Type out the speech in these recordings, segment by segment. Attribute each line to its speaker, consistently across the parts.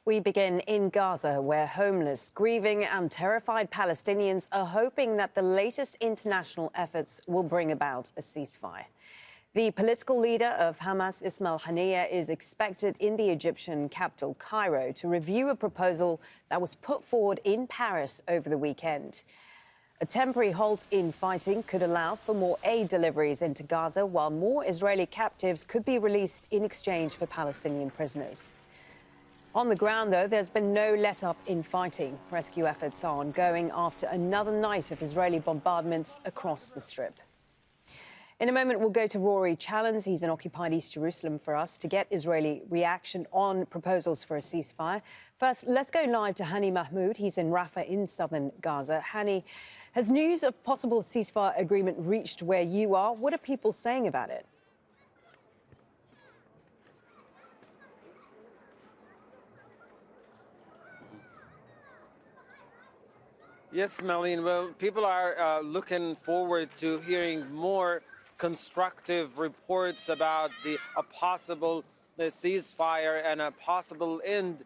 Speaker 1: We begin in Gaza, where homeless, grieving and terrified Palestinians are hoping that the latest international efforts will bring about a ceasefire. The political leader of Hamas Ismail Haniyeh is expected in the Egyptian capital, Cairo, to review a proposal that was put forward in Paris over the weekend. A temporary halt in fighting could allow for more aid deliveries into Gaza, while more Israeli captives could be released in exchange for Palestinian prisoners. On the ground, though, there's been no let-up in fighting. Rescue efforts are ongoing after another night of Israeli bombardments across the Strip. In a moment, we'll go to Rory Challands. He's in occupied East Jerusalem for us to get Israeli reaction on proposals for a ceasefire. First, let's go live to Hani Mahmoud. He's in Rafah in southern Gaza. Hani, has news of possible ceasefire agreement reached where you are? What are people saying about it?
Speaker 2: Yes, Malene. Well, people are looking forward to hearing more constructive reports about a possible ceasefire and a possible end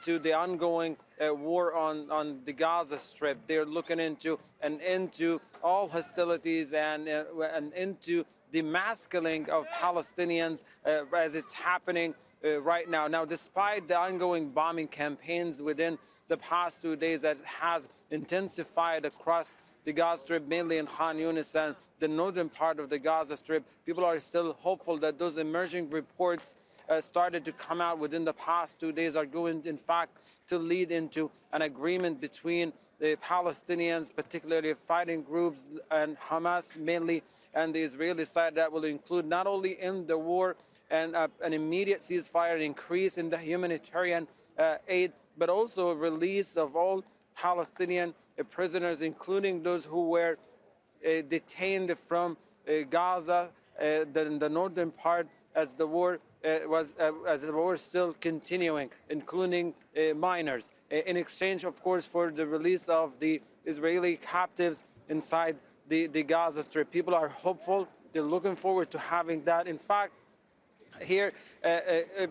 Speaker 2: to the ongoing war on the Gaza Strip. They're looking into an end to all hostilities and an end to demasculing of Palestinians as it's happening right now. Now, despite the ongoing bombing campaigns within the past 2 days that has intensified across the Gaza Strip, mainly in Khan Yunis and the northern part of the Gaza Strip, people are still hopeful that those emerging reports started to come out within the past 2 days are going, in fact, to lead into an agreement between the Palestinians, particularly fighting groups, and Hamas mainly, and the Israeli side that will include not only end the war and an immediate ceasefire, an increase in the humanitarian aid, but also a release of all Palestinian prisoners, including those who were detained from Gaza, the northern part, as the war was still continuing, including minors, in exchange, of course, for the release of the Israeli captives inside the Gaza Strip. People are hopeful. They're looking forward to having that. In fact, here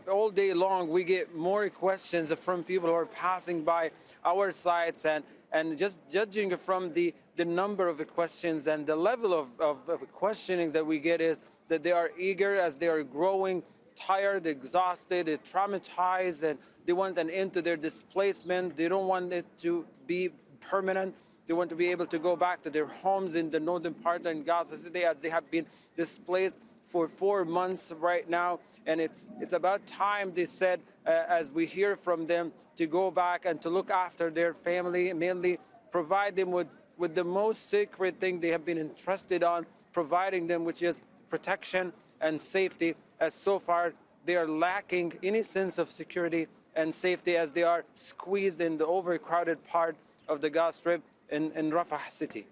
Speaker 2: all day long we get more questions from people who are passing by our sites, and just judging from the number of questions and the level of questioning that we get is that they are eager, as they are growing tired, exhausted, traumatized, and they want an end to their displacement. They don't want it to be permanent. They want to be able to go back to their homes in the northern part in Gaza City, as they have been displaced for 4 months right now. And it's about time, they said, as we hear from them, to go back and to look after their family, mainly provide them with the most sacred thing they have been entrusted on, providing them, which is protection and safety, as so far they are lacking any sense of security and safety as they are squeezed in the overcrowded part of the Gaza Strip in Rafah city.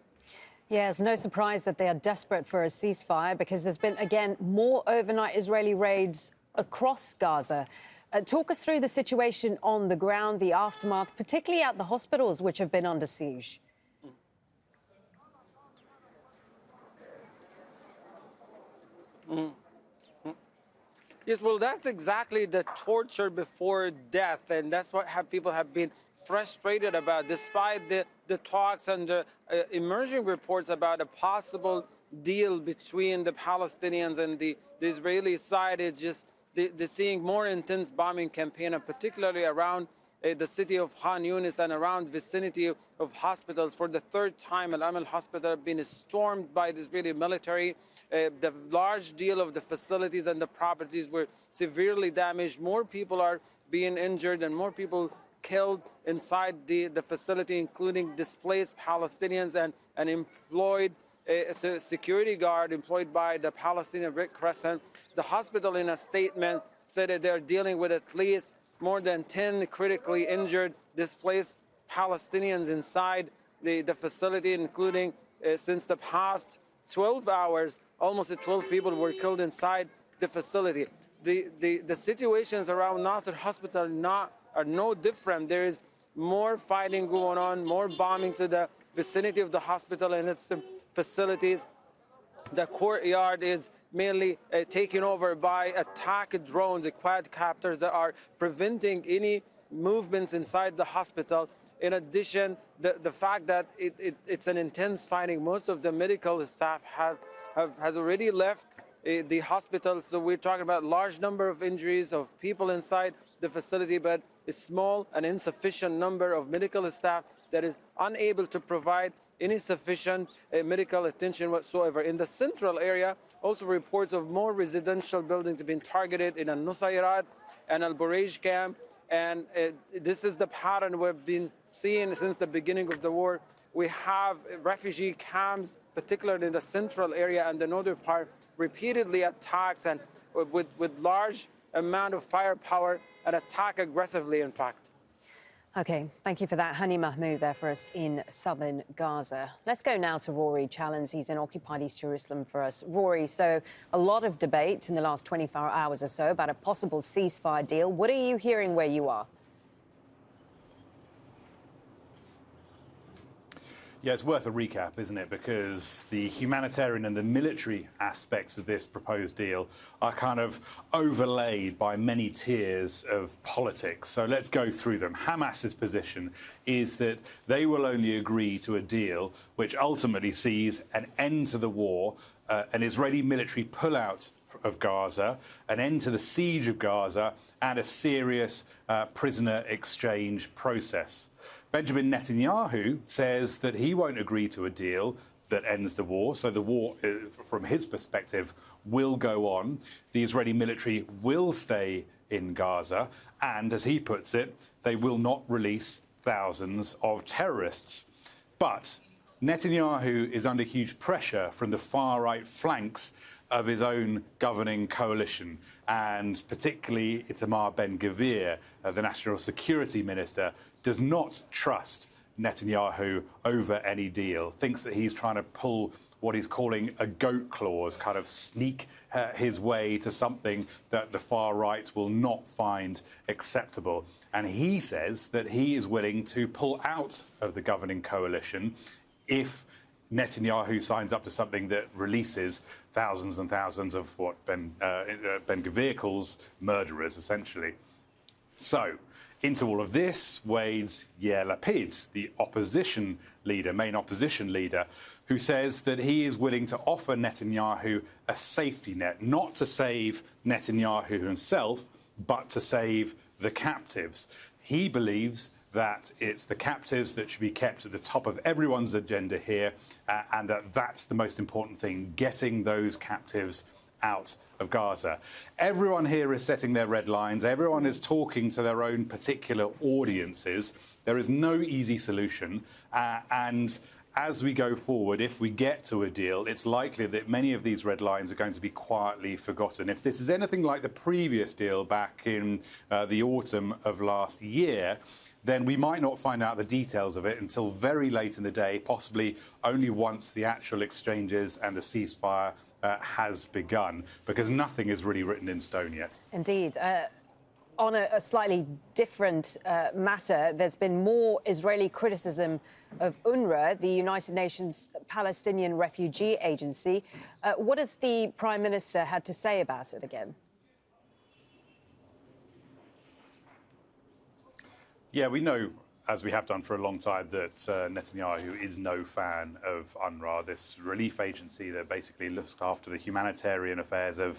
Speaker 1: Yes, no surprise that they are desperate for a ceasefire, because there's been, again, more overnight Israeli raids across Gaza. Talk us through the situation on the ground, the aftermath, particularly at the hospitals, which have been under siege.
Speaker 2: Yes, well, that's exactly the torture before death, and that's what people have been frustrated about, despite the talks and the emerging reports about a possible deal between the Palestinians and the Israeli side. It's just the seeing more intense bombing campaign, and particularly around the city of Khan Yunis and around vicinity of hospitals. For the third time, Al-Amal Hospital has been stormed by the Israeli military. The large deal of the facilities and the properties were severely damaged. More people are being injured and more people killed inside the facility, including displaced Palestinians and an employed security guard employed by the Palestinian Red Crescent. The hospital, in a statement, said that they're dealing with at least more than 10 critically injured, displaced Palestinians inside the facility, including since the past 12 hours, almost 12 people were killed inside the facility. The situations around Nasser Hospital are no different. There is more fighting going on, more bombing to the vicinity of the hospital and its facilities. The courtyard is mainly taken over by attack drones, quadcopters that are preventing any movements inside the hospital. In addition, the fact that it's an intense fighting. Most of the medical staff has already left the hospital. So we're talking about large number of injuries of people inside the facility, but a small and insufficient number of medical staff that is unable to provide any sufficient medical attention whatsoever. In the central area, also reports of more residential buildings have been targeted in Al-Nusayrat and Al-Bureij camp. And this is the pattern we've been seeing since the beginning of the war. We have refugee camps, particularly in the central area and the northern part, repeatedly attacks and with large amount of firepower and attack aggressively, in fact.
Speaker 1: OK, thank you for that. Hani Mahmoud there for us in southern Gaza. Let's go now to Rory Challands. He's in occupied East Jerusalem for us. Rory, so a lot of debate in the last 24 hours or so about a possible ceasefire deal. What are you hearing where you are?
Speaker 3: Yeah, it's worth a recap, isn't it? Because the humanitarian and the military aspects of this proposed deal are kind of overlaid by many tiers of politics. So let's go through them. Hamas's position is that they will only agree to a deal which ultimately sees an end to the war, an Israeli military pullout of Gaza, an end to the siege of Gaza, and a serious prisoner exchange process. Benjamin Netanyahu says that he won't agree to a deal that ends the war. So the war, from his perspective, will go on. The Israeli military will stay in Gaza. And as he puts it, they will not release thousands of terrorists. But Netanyahu is under huge pressure from the far-right flanks of his own governing coalition, and particularly Itamar Ben-Gvir, the National Security Minister, does not trust Netanyahu over any deal, thinks that he's trying to pull what he's calling a goat clause, kind of sneak his way to something that the far right will not find acceptable. And he says that he is willing to pull out of the governing coalition if Netanyahu signs up to something that releases thousands and thousands of what Ben-Gvir calls murderers, essentially. So, into all of this wades Yair Lapid, the opposition leader, main opposition leader, who says that he is willing to offer Netanyahu a safety net, not to save Netanyahu himself, but to save the captives. He believes that it's the captives that should be kept at the top of everyone's agenda here, and that's the most important thing, getting those captives out of Gaza. Everyone here is setting their red lines. Everyone is talking to their own particular audiences. There is no easy solution. And as we go forward, if we get to a deal, it's likely that many of these red lines are going to be quietly forgotten. If this is anything like the previous deal back in the autumn of last year, then we might not find out the details of it until very late in the day, possibly only once the actual exchanges and the ceasefire has begun, because nothing is really written in stone yet.
Speaker 1: Indeed. On a slightly different matter, there's been more Israeli criticism of UNRWA, the United Nations Palestinian Refugee Agency. What has the Prime Minister had to say about it again?
Speaker 3: Yeah, we know, as we have done for a long time, that Netanyahu is no fan of UNRWA, this relief agency that basically looks after the humanitarian affairs of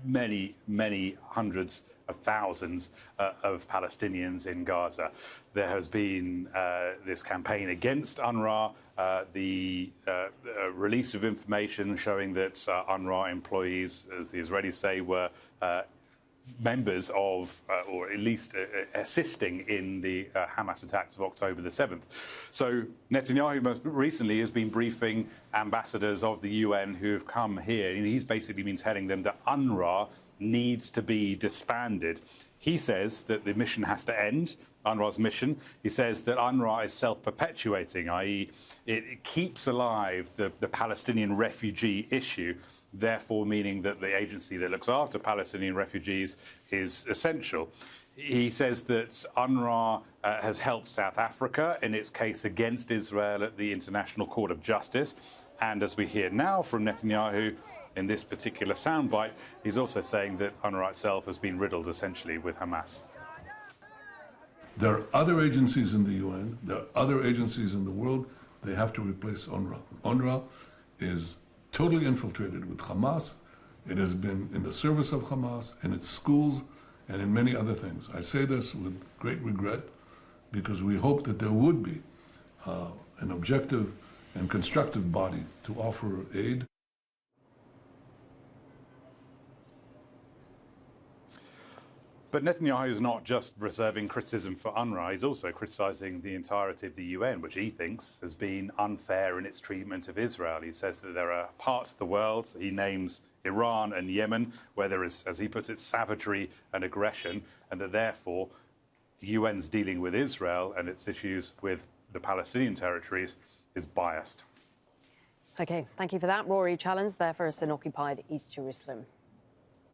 Speaker 3: many, many hundreds of thousands of Palestinians in Gaza. There has been this campaign against UNRWA, the release of information showing that UNRWA employees, as the Israelis say, were members of, or at least assisting in the Hamas attacks of October the 7th. So Netanyahu most recently has been briefing ambassadors of the UN who have come here, and he's basically been telling them that UNRWA needs to be disbanded. He says that the mission has to end, UNRWA's mission. He says that UNRWA is self-perpetuating, i.e. it keeps alive the Palestinian refugee issue, therefore meaning that the agency that looks after Palestinian refugees is essential. He says that UNRWA has helped South Africa in its case against Israel at the International Court of Justice. And as we hear now from Netanyahu in this particular soundbite, he's also saying that UNRWA itself has been riddled essentially with Hamas.
Speaker 4: There are other agencies in the UN, there are other agencies in the world. They have to replace UNRWA. UNRWA is totally infiltrated with Hamas. It has been in the service of Hamas, in its schools, and in many other things. I say this with great regret because we hope that there would be an objective and constructive body to offer aid.
Speaker 3: But Netanyahu is not just reserving criticism for UNRWA, he's also criticising the entirety of the UN, which he thinks has been unfair in its treatment of Israel. He says that there are parts of the world, he names Iran and Yemen, where there is, as he puts it, savagery and aggression, and that therefore the UN's dealing with Israel and its issues with the Palestinian territories is biased.
Speaker 1: OK, thank you for that. Rory Challands there for us in occupied East Jerusalem.